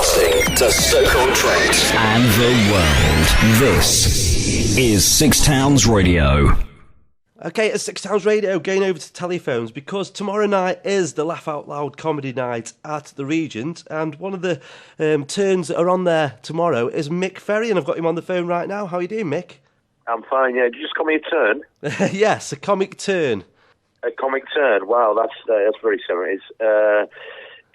Broadcasting to Stoke-on-Trent and the world. This is Six Towns Radio. Okay, at Six Towns Radio, going over to telephones, because tomorrow night is the Laugh Out Loud comedy night at the Regent, and one of the turns that are on there tomorrow is Mick Ferry, and I've got him on the phone right now. How are you doing, Mick? I'm fine, yeah. Did you just call me a turn? Yes, a comic turn. A comic turn? Wow, that's very similar.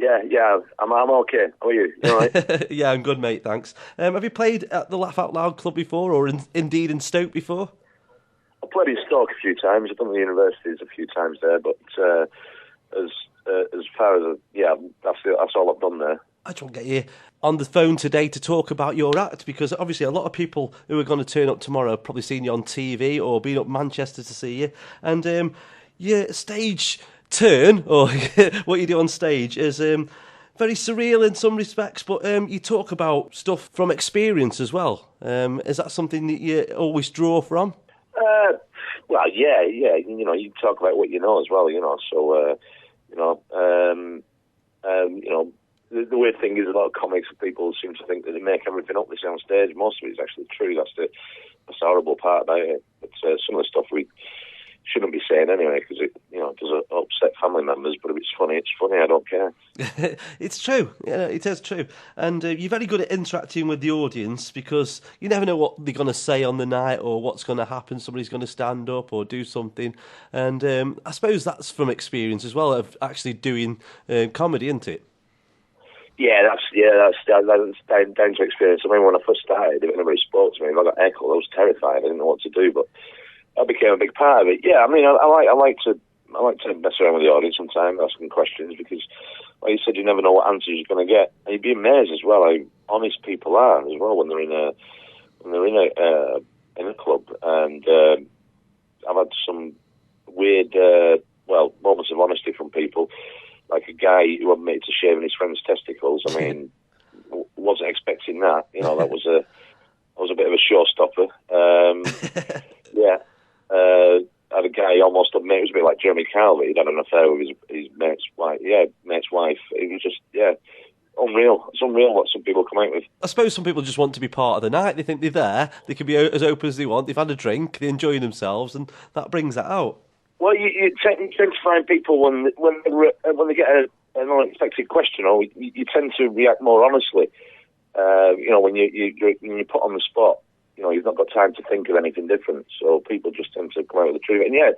Yeah, I'm okay. How are you? You all right? Yeah, I'm good, mate, thanks. Have you played at the Laugh Out Loud Club before, or indeed in Stoke before? I played in Stoke a few times. I've done the universities a few times there, but as far as that's all I've done there. I just want to get you on the phone today to talk about your act, because obviously a lot of people who are going to turn up tomorrow have probably seen you on TV or been up Manchester to see you, and your stage turn, or what you do on stage, is very surreal in some respects, but you talk about stuff from experience as well. Is that something that you always draw from? Well, yeah. You know, you talk about what you know as well. You know, so the weird thing is a lot of comics people seem to think that they make everything up they say on stage. Most of it is actually true. That's the horrible part about it. But some of the stuff we shouldn't be saying anyway, because it does upset family members. But if it's funny, I don't care. It's true. Yeah, it is true. And you're very good at interacting with the audience, because you never know what they're going to say on the night or what's going to happen. Somebody's going to stand up or do something. And I suppose that's from experience as well, of actually doing comedy, isn't it? Yeah, that's down to experience. I mean, when I first started, if anybody spoke to me, if I got heckled, I was terrified. I didn't know what to do, but that became a big part of it. Yeah, I mean, I like to mess around with the audience sometimes, asking questions, because, like you said, you never know what answers you're going to get, and you'd be amazed as well how honest people are as well when they're in a club. And I've had some weird, moments of honesty from people, like a guy who admitted to shaving his friend's testicles. I mean, wasn't expecting that. You know, that was a bit of a showstopper. Had a guy almost admit, it was a bit like Jeremy Carl, he'd had an affair with his mate's wife. Yeah, mate's wife. It was just, unreal. It's unreal what some people come out with. I suppose some people just want to be part of the night. They think they're there, they can be as open as they want, they've had a drink, they're enjoying themselves, and that brings that out. Well, you tend to find people when they get an unexpected question, or you tend to react more honestly. When you're put on the spot, you've not got time to think of anything different, so people just tend to come out with the truth. And yeah,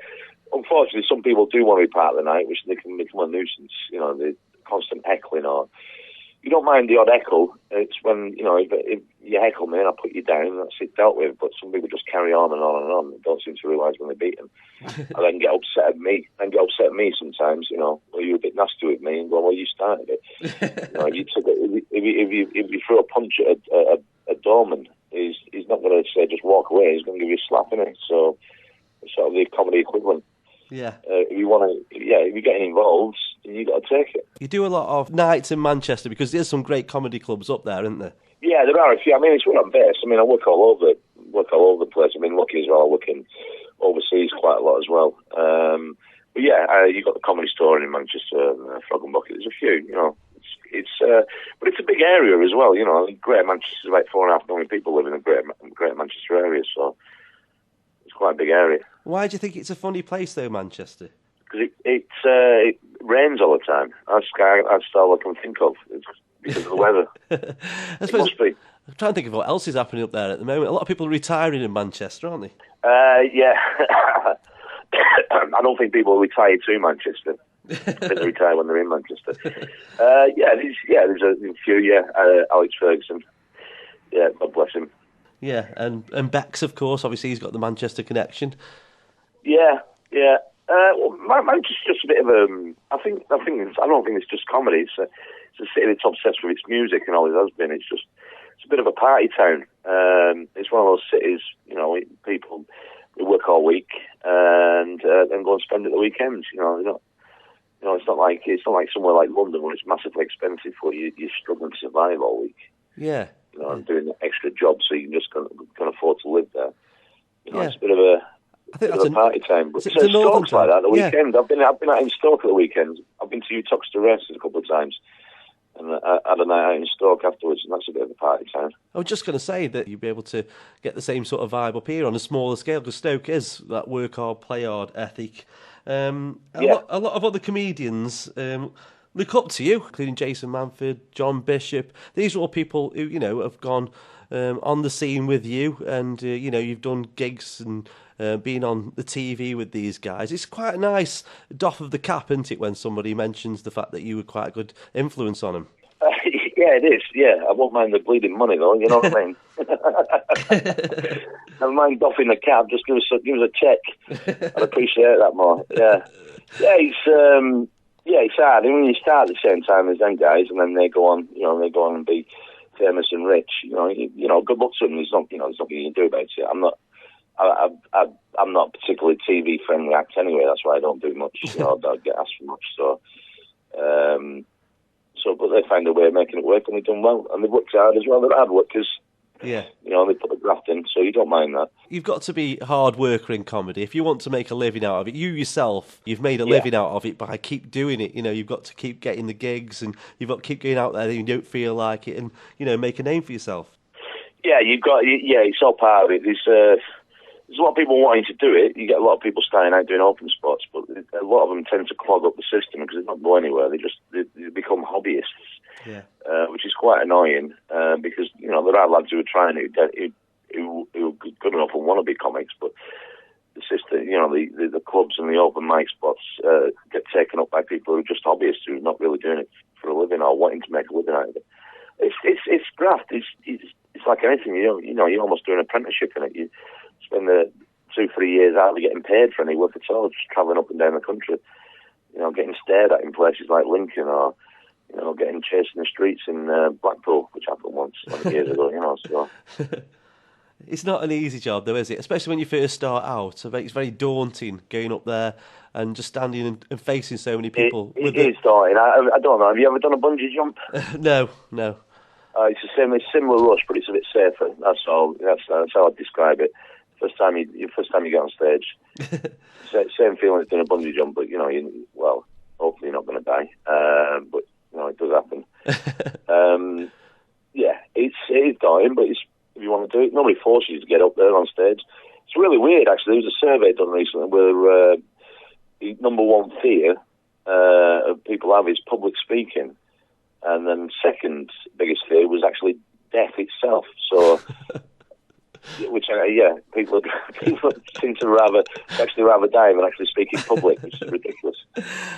unfortunately, some people do want to be part of the night, which they can become a nuisance. The constant heckling, or you don't mind the odd heckle. It's when if you heckle me and I put you down, that's it, dealt with. But some people just carry on and on and on. They don't seem to realise when they beat them, and then get upset at me. Sometimes. Well, you're a bit nasty with me, and well, you started it. If you throw a punch at a doorman, he's not going to say just walk away. He's going to give you a slap, innit? So it's sort of the comedy equivalent. Yeah. If you're getting involved, you got to take it. You do a lot of nights in Manchester, because there's some great comedy clubs up there, isn't there? Yeah, there are a few. I mean, it's where I'm based. I mean, I work all over the place. I mean, lucky as well, I work in overseas quite a lot as well. But yeah, you've got the Comedy Store in Manchester, Frog and Bucket. There's a few, but it's a big area as well, Greater Manchester's about 4.5 million people live in the Greater Manchester area, so it's quite a big area. Why do you think it's a funny place, though, Manchester? Because it rains all the time. That's all I can think of. It's because of the weather. It must be. I'm trying to think of what else is happening up there at the moment. A lot of people are retiring in Manchester, aren't they? Yeah. I don't think people retire to Manchester. They retire when they're in Manchester. There's a few. Alex Ferguson. Yeah, God bless him. Yeah, and Bex, of course. Obviously, he's got the Manchester connection. Yeah. Well, Manchester's just a bit of a. I don't think it's just comedy. It's a city that's obsessed with its music and always has been. It's a bit of a party town. It's one of those cities. People they work all week and go and spend it the weekends. It's not like somewhere like London where it's massively expensive for you. You're struggling to survive all week. Yeah. And doing the extra job so you can just can afford to live there. It's a bit of a party time. But Stoke's like that at the weekend. I've been out in Stoke at the weekend. I've been to Uttoxeter races a couple of times, and had a night out in Stoke afterwards, and that's a bit of a party time. I was just going to say that you'd be able to get the same sort of vibe up here on a smaller scale, because Stoke is that work hard, play hard ethic. A lot of other comedians look up to you, including Jason Manford, John Bishop. These are all people who, have gone on the scene with you, and, you've done gigs and been on the TV with these guys. It's quite a nice doff of the cap, isn't it, when somebody mentions the fact that you were quite a good influence on them? Yeah, it is. Yeah, I won't mind the bleeding money though. You know what I mean? Never mind doffing the cap. Just give us a check. I'd appreciate that more. Yeah, it's hard. And when you start at the same time as them guys, and then they go on, and be famous and rich. Good luck to them. There's nothing you can do about it. I'm not particularly TV friendly act anyway. That's why I don't do much. I don't get asked for much. But they find a way of making it work, and they've done well, and they've worked hard as well. They're hard workers. Yeah. They put the graft in, so you don't mind that. You've got to be a hard worker in comedy. If you want to make a living out of it, you yourself, you've made a living out of it by keep doing it. You've got to keep getting the gigs, and you've got to keep going out there and you don't feel like it, and, make a name for yourself. Yeah, it's all part of it. There's a lot of people wanting to do it. You get a lot of people starting out doing open spots, but a lot of them tend to clog up the system because they don't go anywhere. They become hobbyists, which is quite annoying because there are lads who are trying who are good enough and want to be comics, but the system, the clubs and the open mic spots get taken up by people who are just hobbyists who are not really doing it for a living or wanting to make a living out of it. It's graft. It's like anything. You're almost doing an apprenticeship in it. You spend the 2-3 years hardly getting paid for any work at all, just travelling up and down the country, getting stared at in places like Lincoln, or getting chased in the streets in Blackpool, which happened once 20 years ago. So it's not an easy job though, is it? Especially when you first start out. It's very daunting going up there and just standing and facing so many people. It is daunting. I don't know. Have you ever done a bungee jump? No. It's a similar rush, but it's a bit safer. That's all. That's how I'd describe it. First time you get on stage, same feeling as doing a bungee jump, but hopefully you're not going to die. But it does happen. It is dying, but if you want to do it, nobody forces you to get up there on stage. It's really weird, actually. There was a survey done recently where the number one fear of people have is public speaking, and then second biggest fear was actually death itself. So. Which, people seem to rather die than actually speak in public, which is ridiculous.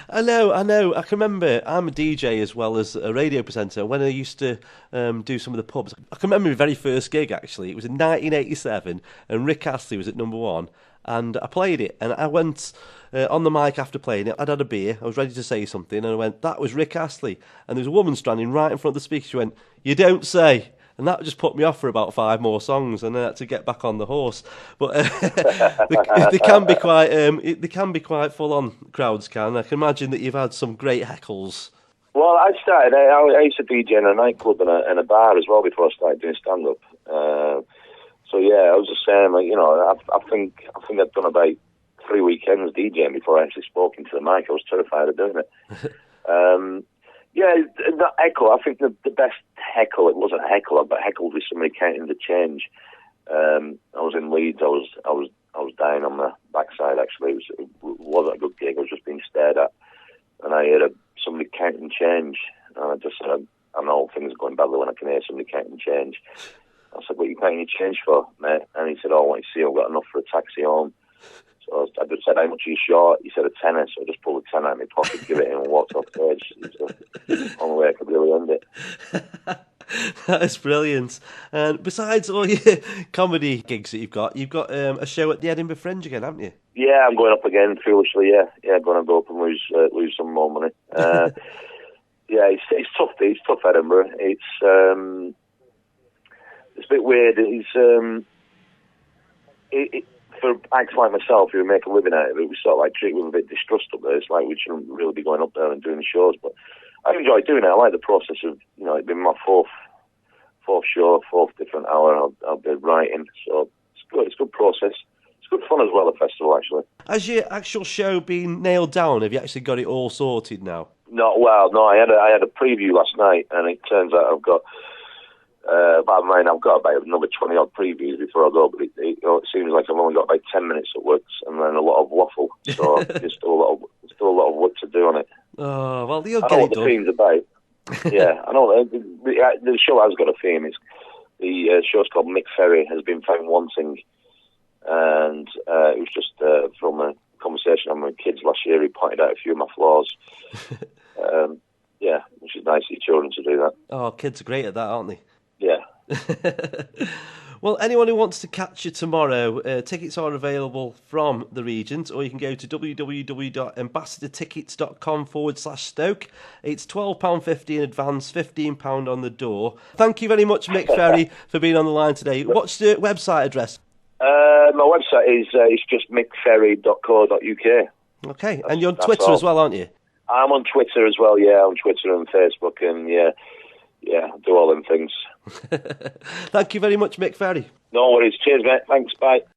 I know. I can remember, I'm a DJ as well as a radio presenter. When I used to do some of the pubs, I can remember my very first gig, actually. It was in 1987, and Rick Astley was at number one, and I played it, and I went on the mic after playing it. I'd had a beer, I was ready to say something, and I went, that was Rick Astley. And there was a woman standing right in front of the speaker. She went, "You don't say." And that just put me off for about 5 more songs, and then I had to get back on the horse. But they can be quite full on, crowds can. I can imagine that you've had some great heckles. Well, I used to DJ in a nightclub and a bar as well before I started doing stand up. I was the same. I think I'd done about 3 weekends DJing before I actually spoke into the mic. I was terrified of doing it. That heckle, I think the best heckle, it wasn't a heckle, I got heckled with somebody counting the change. I was in Leeds, I was dying on the backside, actually. It wasn't a good gig, I was just being stared at. And I heard somebody counting change. And I just said, I know things are going badly when I can hear somebody counting change. I said, "What are you counting your change for, mate?" And he said, "Oh, I want to see, I've got enough for a taxi home." So I just said, "How much are you short?" He said, "A tenner." So I just pulled a tenner out of my pocket, give it him, and walked off stage. It's the only way I could really end it. That is brilliant. And besides all your comedy gigs that you've got a show at the Edinburgh Fringe again, haven't you? Yeah, I'm going up again, foolishly, yeah. I'm going to go up and lose some more money. It's tough. It's tough, Edinburgh. It's a bit weird. For acts like myself who make a living out of it, we sort of like treat with a bit of distrust up there. It's like we shouldn't really be going up there and doing the shows, but I enjoy doing it. I like the process of, it's been my fourth show, fourth different hour I'll be writing, so it's good. It's a good process. It's good fun as well, the festival, actually. Has your actual show been nailed down? Have you actually got it all sorted now? No. I had a preview last night, and it turns out I've got I've got about another 20 odd previews before I go. But it seems like I've only got about 10 minutes at work, and then a lot of waffle. So there's still a lot of work to do on it. Oh well, you'll I get know it what done. the theme's about. Yeah, I know the show has got a theme. The show's called Mick Ferry Has Been Found Wanting, and it was just from a conversation I had with kids last year. He pointed out a few of my flaws. Yeah, which is nice for your children to do that. Oh, kids are great at that, aren't they? Yeah. Well, anyone who wants to catch you tomorrow, tickets are available from the Regent, or you can go to www.ambassadortickets.com/Stoke. It's £12.50 in advance, £15 on the door. Thank you very much, Mick Ferry, for being on the line today. What's the website address? My website is just mickferry.co.uk. Okay, and you're on Twitter as well, aren't you? I'm on Twitter as well, yeah, on Twitter and Facebook, and yeah, do all them things. Thank you very much, Mick Ferry. No worries. Cheers, mate. Thanks. Bye.